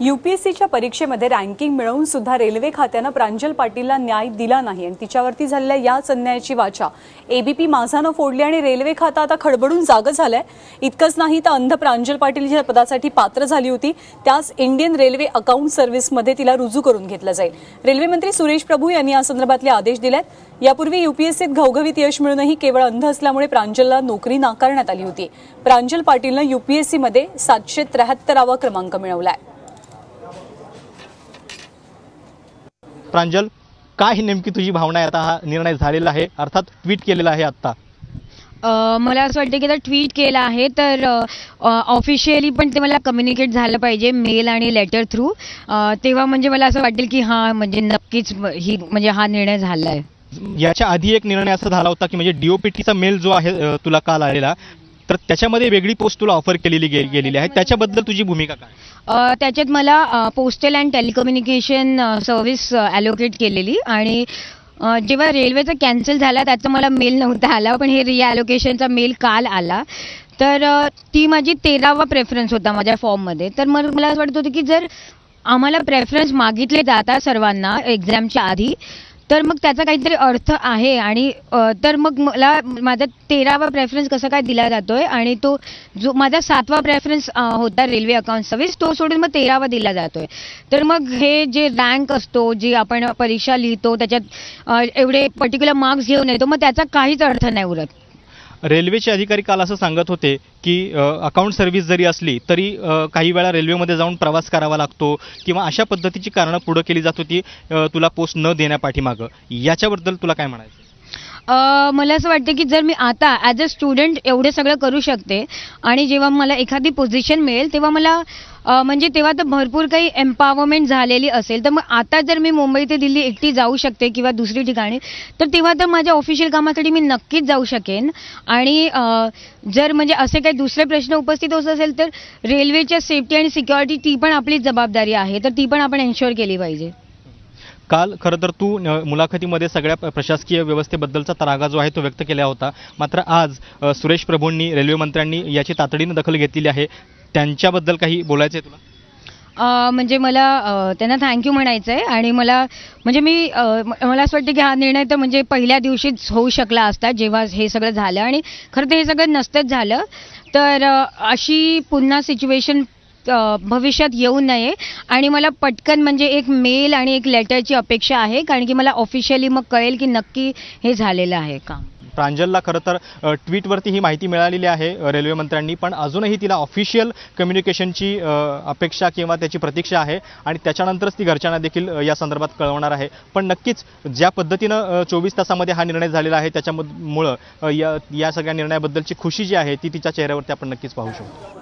यूपीएससीच्या परीक्षेमध्ये रँकिंग मिळवून सुद्धा रेल्वे खात्यानं प्रांजल पाटीलला न्याय दिला नाही आणि तिच्यावरती झालेल्या याच अन्यायाची वाचा एबीपी माझानं फोडली आणि रेल्वे खातं आता खडबडून जागं झालंय। इतकंच नाही तर अंध प्रांजल पाटील ज्या पदासाठी पात्र झाली होती त्यास इंडियन रेल्वे अकाउंट सर्व्हिसमध्ये तिला रुजू करून घेतलं जाईल। रेल्वे मंत्री सुरेश प्रभू यांनी या संदर्भातले आदेश दिलेत। यापूर्वी यूपीएससीत घवघवीत यश मिळूनही केवळ अंध असल्यामुळे प्रांजलला नोकरी नाकारण्यात आली होती। प्रांजल पाटीलनं यूपीएससीमध्ये 773वा क्रमांक मिळवलाय। प्रांजल, काय ही नेमकी तुझी भावना आहे? आता हा निर्णय झालेला आहे, अर्थात ट्विट केलेला आहे आता। मला असं वाटतं की आता ट्विट केलं आहे तर ऑफिशियली पण ते मला कम्युनिकेट झालं पाहिजे मेल आणि लेटर थ्रू, तेव्हा म्हणजे मला असं वाटेल की हां म्हणजे नक्कीच ही म्हणजे हा निर्णय झाला आहे। याच्या आधी एक निर्णय असा झाला होता की म्हणजे डीओपीटीचा मेल जो आहे तुला काल आलेला, तर त्याच्यामध्ये वेगळी पोस्ट तुला ऑफर केलेली गेलेली आहे, त्याच्याबद्दल तुझी भूमिका काय? त्याच्यात मला पोस्टल अँड टेलिकम्युनिकेशन सर्व्हिस ॲलोकेट केलेली आणि जेव्हा रेल्वेचा कॅन्सल झाला त्याचा मला मेल नव्हता आला, पण हे रिॲलोकेशनचा मेल काल आला। तर ती माझी 13वा प्रेफरन्स होता माझ्या फॉर्ममध्ये। तर मग मला असं वाटत होतं की जर आम्हाला प्रेफरन्स मागितले जातात सर्वांना एक्झामच्या आधी तर मग त्याचा काहीतरी अर्थ आहे आणि तर मग मला माझा 13वा प्रेफरन्स कसा काय दिला जातोय आणि तो जो माझा 7वा प्रेफरन्स होता रेल्वे अकाउंट सर्व्हिस तो सोडून मग 13वा दिला जातोय। तर मग हे जे रँक असतो, जी आपण परीक्षा लिहितो त्याच्यात एवढे पर्टिक्युलर मार्क्स घेऊन येतो, मग त्याचा काहीच अर्थ नाही उरत। रेल्वेचे अधिकारी काल असं सांगत होते की अकाउंट सर्व्हिस जरी असली तरी काही वेळा रेल्वेमध्ये जाऊन प्रवास करावा लागतो किंवा अशा पद्धतीची कारणं पुढे केली जात होती तुला पोस्ट न देण्यापाठीमागं, याच्याबद्दल तुला काय म्हणायचं? मला असं वाटतं की जर मी आता ॲज अ स्टुडंट एवढं सगळं करू शकते आणि जेव्हा मला एखादी पोझिशन मिळेल तेव्हा मला म्हणजे तेव्हा तर भरपूर काही एम्पॉवरमेंट झालेली असेल, तर मग आता जर मी मुंबई ते दिल्ली एकटी जाऊ शकते किंवा दुसरी ठिकाणी तर तेव्हा तर माझ्या ऑफिशियल कामासाठी मी नक्कीच जाऊ शकेन। आणि जर म्हणजे असे काही दुसरे प्रश्न उपस्थित होत असेल तर रेल्वेच्या सेफ्टी आणि सिक्युरिटी ती पण आपली जबाबदारी आहे, तर ती पण आपण एन्श्योर केली पाहिजे। काल खरं तर तू मुलाखतीमध्ये सगळ्या प्रशासकीय व्यवस्थेबद्दलचा तरागा जो आहे तो व्यक्त केला होता, मात्र आज सुरेश प्रभूंनी रेल्वे मंत्र्यांनी याची तातडीने दखल घेतलेली आहे, त्यांच्याबद्दल काही बोलायचं आहे तुला? म्हणजे मला त्यांना थँक्यू म्हणायचं आहे आणि मला म्हणजे मला असं वाटतं की हा निर्णय तर म्हणजे पहिल्या दिवशीच होऊ शकला असता जेव्हा हे सगळं झालं, आणि खरं तर हे सगळं नसतंच झालं, तर अशी पुन्हा सिच्युएशन भविष्यात येऊ नये आणि मला पटकन म्हणजे एक मेल आणि एक लेटरची अपेक्षा आहे, कारण की मला ऑफिशियली मग कळेल की नक्की हे झालेलं आहे काम। प्रांजलला खरं तर ट्विटवरती ही माहिती मिळालेली आहे रेल्वे मंत्र्यांनी, पण अजूनही तिला ऑफिशियल कम्युनिकेशनची अपेक्षा किंवा त्याची प्रतीक्षा आहे आणि त्याच्यानंतरच ती घरच्यांना देखील या संदर्भात कळवणार आहे। पण नक्कीच ज्या पद्धतीनं 24 तासामध्ये हा निर्णय झालेला आहे त्याच्यामुळं या सगळ्या निर्णयाबद्दलची खुशी जी आहे ती तिच्या चेहऱ्यावरती आपण नक्कीच पाहू शकतो।